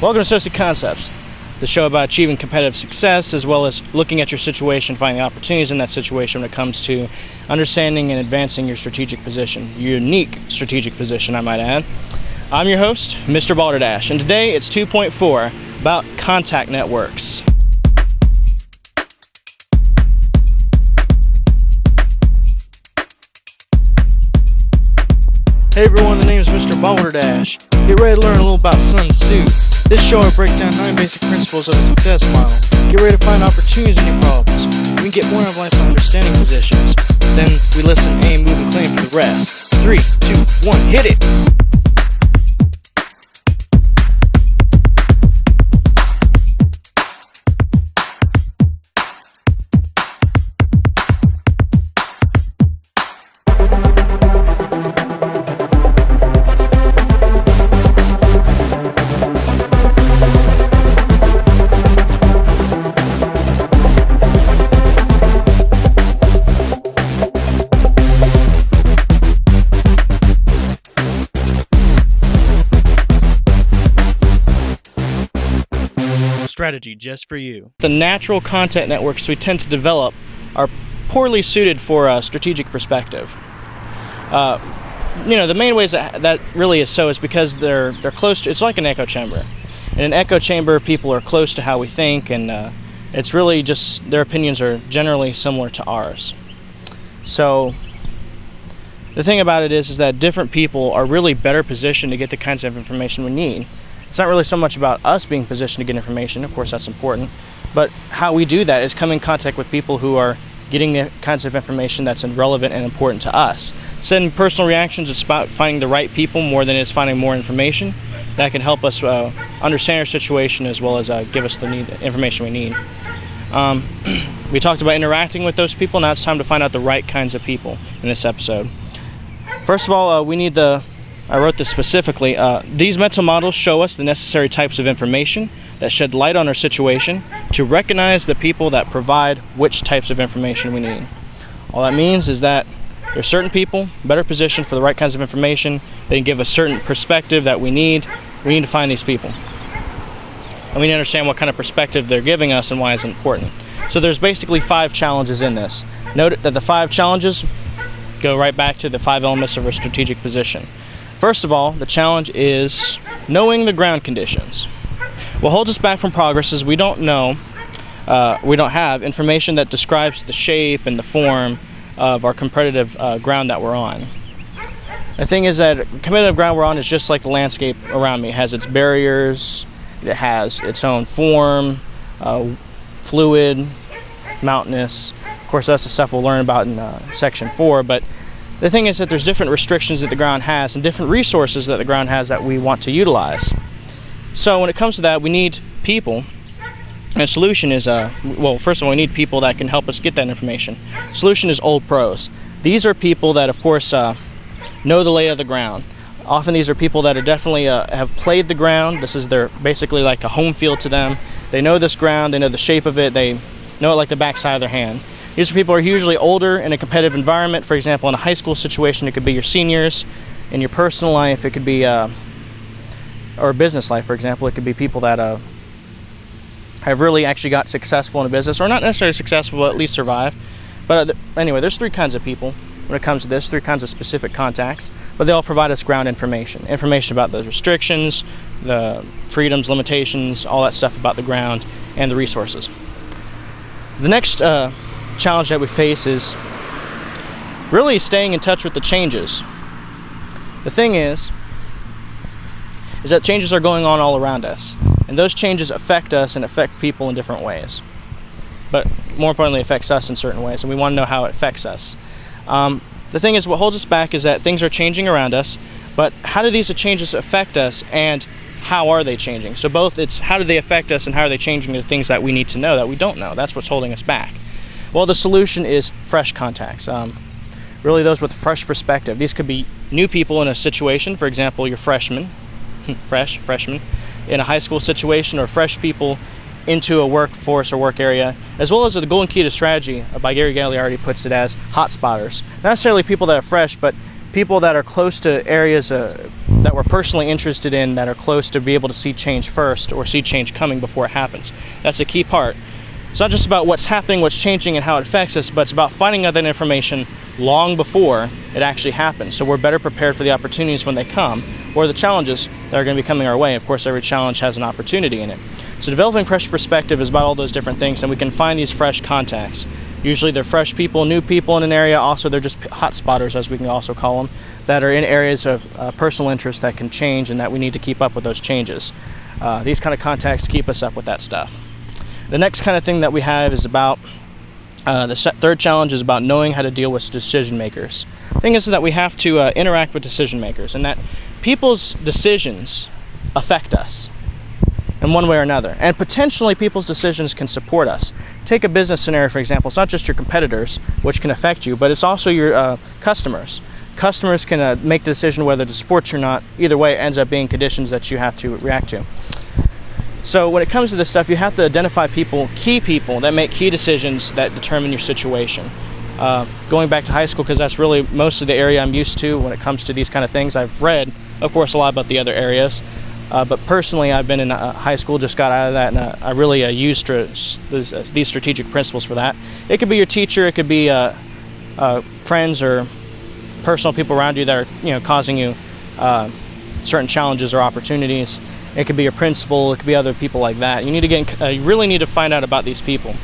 Welcome to Associate Concepts, the show about achieving competitive success as well as looking at your situation, finding opportunities in that situation when it comes to understanding and advancing your strategic position, your unique strategic position, I might add. I'm your host, Mr. Balderdash, and today it's 2.4 about contact networks. Hey everyone, the name is Mr. Balderdash. Get ready to learn a little about Sun Tzu. This show will break down 9 basic principles of a success model. Get ready to find opportunities in your problems. We can get more of life by understanding positions. Then we listen, aim, move, and claim for the rest. 3, 2, 1, hit it! Strategy just for you. The natural contact networks we tend to develop are poorly suited for a strategic perspective. The main ways that really is so is because they're close to, it's like an echo chamber. In an echo chamber, people are close to how we think, and it's really just their opinions are generally similar to ours. So the thing about it is that different people are really better positioned to get the kinds of information we need. It's not really so much about us being positioned to get information, of course that's important, but how we do that is come in contact with people who are getting the kinds of information that's relevant and important to us. Setting personal reactions is about finding the right people more than it is finding more information. That can help us understand our situation as well as give us the information we need. We talked about interacting with those people, now it's time to find out the right kinds of people in this episode. First of all, we need I wrote this specifically. These mental models show us the necessary types of information that shed light on our situation to recognize the people that provide which types of information we need. All that means is that there's certain people better positioned for the right kinds of information. They can give a certain perspective that we need. We need to find these people. And we need to understand what kind of perspective they're giving us and why it's important. So there's basically 5 challenges in this. Note that the 5 challenges go right back to the 5 elements of our strategic position. First of all, the challenge is knowing the ground conditions. What holds us back from progress is we don't have information that describes the shape and the form of our competitive ground that we're on. The thing is that competitive ground we're on is just like the landscape around me. It has its barriers, it has its own form, fluid, mountainous. Of course, that's the stuff we'll learn about in section 4, but the thing is that there's different restrictions that the ground has and different resources that the ground has that we want to utilize. So when it comes to that, we need people. And a solution is, first of all, we need people that can help us get that information. Solution is old pros. These are people that, of course, know the lay of the ground. Often these are people that are definitely have played the ground. This is basically like a home field to them. They know this ground, they know the shape of it, they know it like the backside of their hand. These are people who are usually older in a competitive environment. For example, in a high school situation, it could be your seniors. In your personal life, it could be, or business life, for example, it could be people that have really actually got successful in a business, or not necessarily successful, but at least survive. But anyway, there's 3 kinds of people when it comes to this, 3 kinds of specific contacts, but they all provide us ground information. Information about the restrictions, the freedoms, limitations, all that stuff about the ground and the resources. The next challenge that we face is really staying in touch with the changes. The thing is that changes are going on all around us, and those changes affect us and affect people in different ways, but more importantly affects us in certain ways, and we want to know how it affects us. The thing is, what holds us back is that things are changing around us, but how do these changes affect us and how are they changing? So both it's how do they affect us and how are they changing the things that we need to know that we don't know. That's what's holding us back. Well, the solution is fresh contacts. Really those with fresh perspective. These could be new people in a situation. For example, you're freshman in a high school situation, or fresh people into a workforce or work area, as well as the golden key to strategy by Gary Gagliardi puts it as hot spotters. Not necessarily people that are fresh, but people that are close to areas that we're personally interested in, that are close to be able to see change first, or see change coming before it happens. That's a key part. It's not just about what's happening, what's changing, and how it affects us, but it's about finding out that information long before it actually happens, so we're better prepared for the opportunities when they come, or the challenges that are going to be coming our way. Of course, every challenge has an opportunity in it. So developing fresh perspective is about all those different things, and we can find these fresh contacts. Usually they're fresh people, new people in an area. Also, they're just hot spotters, as we can also call them, that are in areas of personal interest that can change and that we need to keep up with those changes. These kind of contacts keep us up with that stuff. The next kind of thing that we have is about, third challenge is about knowing how to deal with decision makers. The thing is that we have to interact with decision makers, and that people's decisions affect us in one way or another, and potentially people's decisions can support us. Take a business scenario, for example. It's not just your competitors, which can affect you, but it's also your customers. Customers can make the decision whether to support you or not. Either way, it ends up being conditions that you have to react to. So when it comes to this stuff, you have to identify key people that make key decisions that determine your situation. Going back to high school, because that's really mostly the area I'm used to when it comes to these kind of things. I've read, of course, a lot about the other areas, but personally I've been in high school, just got out of that, and I really used these strategic principles for that. It could be your teacher, it could be friends or personal people around you that are causing you certain challenges or opportunities. It could be your principal, it could be other people like that. You really need to find out about these people.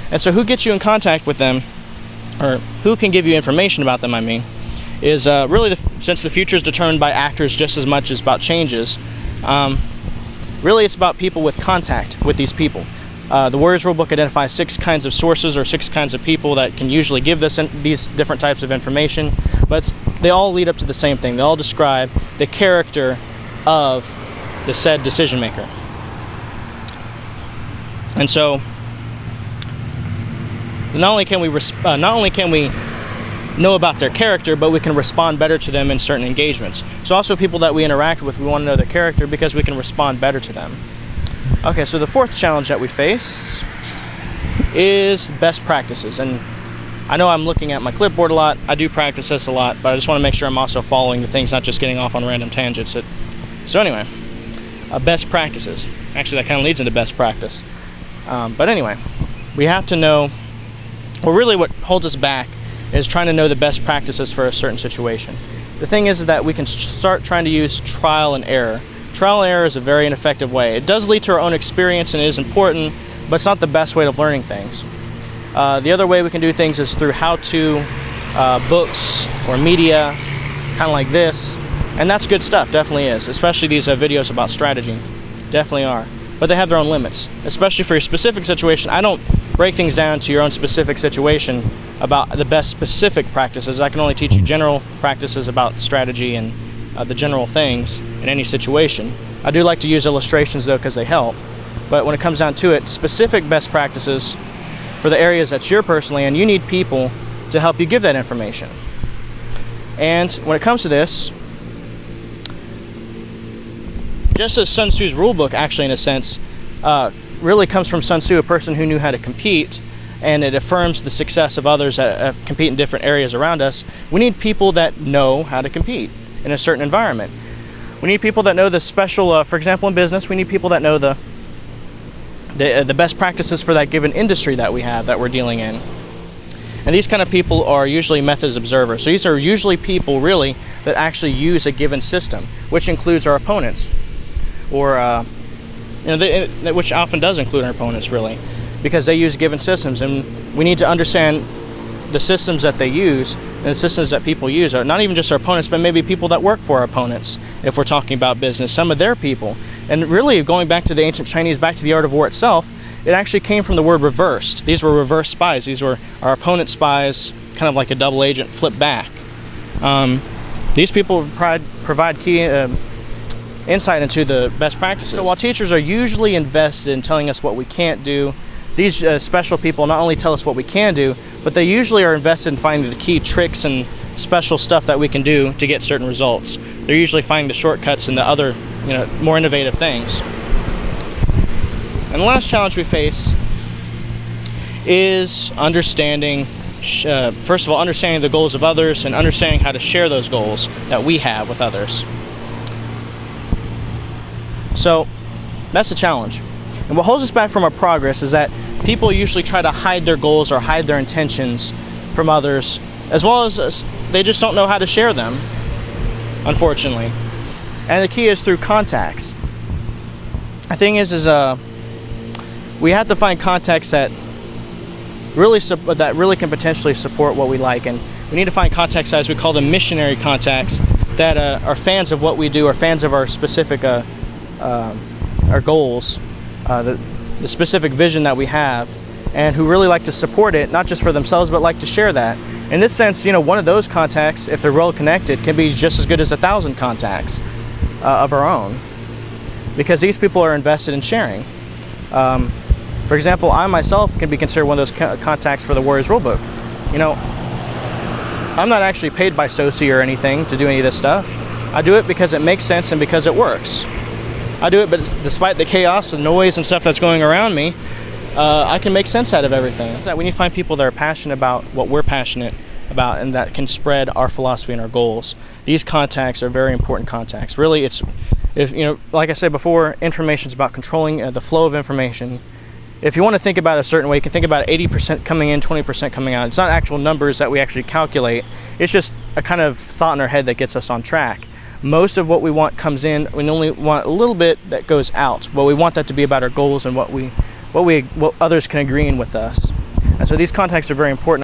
And so who gets you in contact with them, or who can give you information about them, is really, since the future is determined by actors just as much as about changes, really it's about people with contact with these people. The Warriors Rulebook identifies 6 kinds of sources, or 6 kinds of people that can usually give these different types of information, but they all lead up to the same thing. They all describe the character of the said decision maker. And so not only can we know about their character, but we can respond better to them in certain engagements. So also people that we interact with, we want to know their character because we can respond better to them. Okay, so the fourth challenge that we face is best practices. And I know I'm looking at my clipboard a lot. I do practice this a lot, but I just want to make sure I'm also following the things, not just getting off on random tangents. So anyway, best practices. Actually, that kind of leads into best practice. But anyway, we have to know, well, really what holds us back is trying to know the best practices for a certain situation. The thing is that we can start trying to use trial and error. Trial and error is a very ineffective way. It does lead to our own experience and it is important, but it's not the best way of learning things. The other way we can do things is through how-to books or media, kind of like this. And that's good stuff, definitely is. Especially these videos about strategy, definitely are. But they have their own limits, especially for your specific situation. I don't break things down to your own specific situation about the best specific practices. I can only teach you general practices about strategy and the general things in any situation. I do like to use illustrations though, because they help. But when it comes down to it, specific best practices for the areas that you're personally in, you need people to help you give that information. And when it comes to this, just as Sun Tzu's rule book, actually, in a sense, really comes from Sun Tzu, a person who knew how to compete, and it affirms the success of others that compete in different areas around us. We need people that know how to compete in a certain environment. We need people that know the special, for example, in business, we need people that know the best practices for that given industry that we have, that we're dealing in. And these kind of people are usually methods observers. So these are usually people, really, that actually use a given system, which includes our opponents. Or, which often does include our opponents, really, because they use given systems, and we need to understand the systems that they use and the systems that people use are not even just our opponents, but maybe people that work for our opponents. If we're talking about business, some of their people. And really, going back to the ancient Chinese, back to the art of war itself, it actually came from the word reversed. These were reverse spies. These were our opponent spies, kind of like a double agent flipped back. These people provide key insight into the best practices. So while teachers are usually invested in telling us what we can't do, these special people not only tell us what we can do, but they usually are invested in finding the key tricks and special stuff that we can do to get certain results. They're usually finding the shortcuts and the other, more innovative things. And the last challenge we face is understanding, first of all, understanding the goals of others and understanding how to share those goals that we have with others. So that's a challenge. And what holds us back from our progress is that people usually try to hide their goals or hide their intentions from others, as well as they just don't know how to share them, unfortunately. And the key is through contacts. The thing is we have to find contacts that really can potentially support what we like, and we need to find contacts, as we call them, missionary contacts, that are fans of what we do, or fans of our specific our goals, the specific vision that we have, and who really like to support it, not just for themselves, but like to share that. In this sense, one of those contacts, if they're well connected, can be just as good as 1,000 contacts of our own, because these people are invested in sharing. For example, I myself can be considered one of those contacts for the Warriors Rulebook. I'm not actually paid by SOCI or anything to do any of this stuff. I do it because it makes sense and because it works. I do it, but despite the chaos, the noise and stuff that's going around me, I can make sense out of everything. We need to find people that are passionate about what we're passionate about and that can spread our philosophy and our goals. These contacts are very important contacts. Really, like I said before, information is about controlling the flow of information. If you want to think about it a certain way, you can think about 80% coming in, 20% coming out. It's not actual numbers that we actually calculate. It's just a kind of thought in our head that gets us on track. Most of what we want comes in. We only want a little bit that goes out. But we want that to be about our goals and what others can agree in with us. And so these contacts are very important.